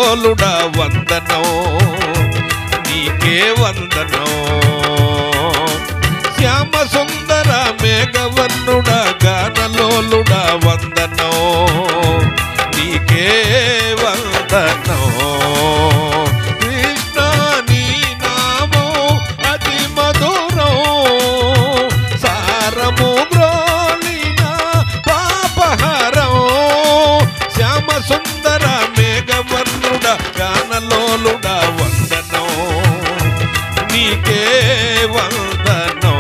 గానలోలుడా వందనం నీకే వందనం శ్యామ సుందర మేఘవర్ణుడా గానలోలుడా వందనం నీకే వందనం కృష్ణ నీ నామం అతి మధురం సారము గ్రోలిన పాపహారం శ్యామ సుందర మేఘవర్ణుడా గానలోలుడా వందనం నీకే వందనం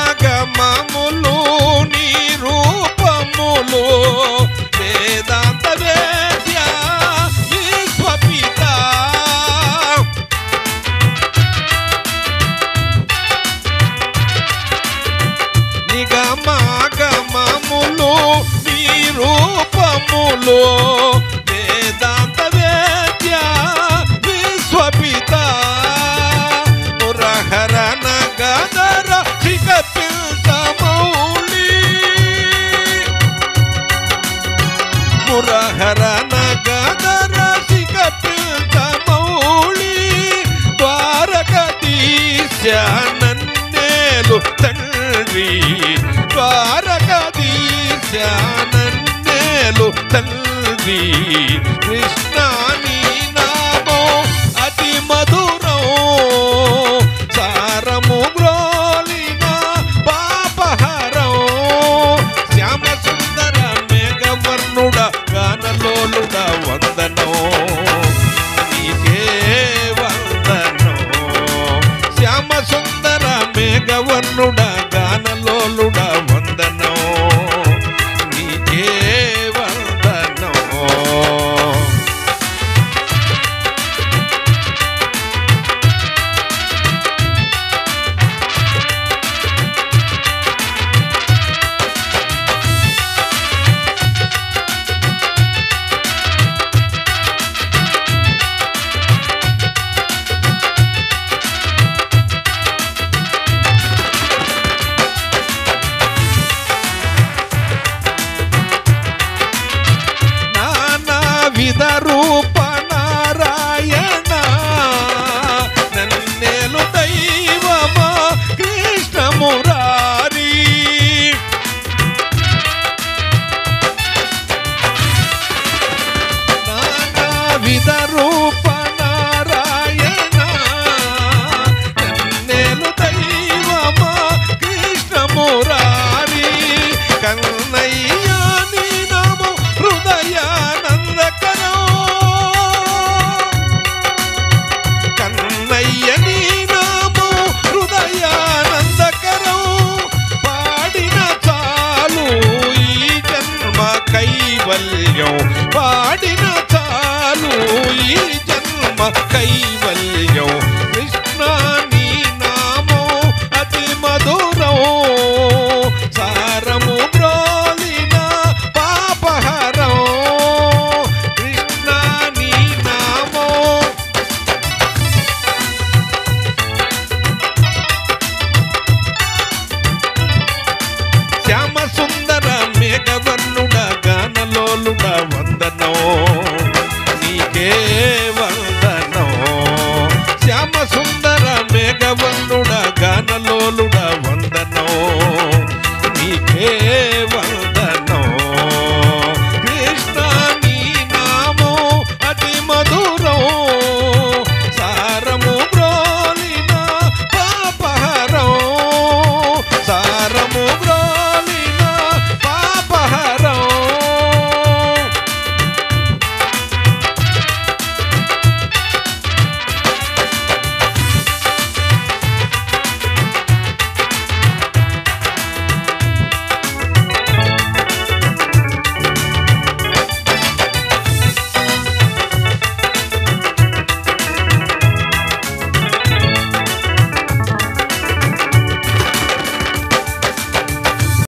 నిగమాగమములు నీ రూపములు వేదాంత వేద్య విశ్వపిత నిగమాగమములు నీ రూపములు వేదాంత వేద్య విశ్వపిత మురహర నగదర శిఖపిల్తమౌళి మురహర నగదర శిఖపిల్తమౌళి ద్వారకాధీశ నన్నేలు తండ్రి ద్వారకాధీశ నన్నేలు తండ్రి కృష్ణ నీ నామం అతి మధురం సారము గ్రోలిన పాపహారం శ్యామ సుందర మేఘవర్ణుడా గానలోలుడా వందనం నీకే వందనం శ్యామ సుందర మేఘవర్ణుడా గానలోలుడా వందనం నీకే వందనం నానావిధ రూప నారాయణ నన్నేలు దైవమా కృష్ణ మురారి నానావిధ రూప నారాయణ నన్నేలు దైవమా కృష్ణ మురారి కన్నయ్య నీ నామం హృదయానందకరం కన్నయ్య నీ నామం హృదయానందకరం పాడిన చాలు ఈ జన్మ కైవల్యం పాడిన చాలు ఈ జన్మ కైవల్యం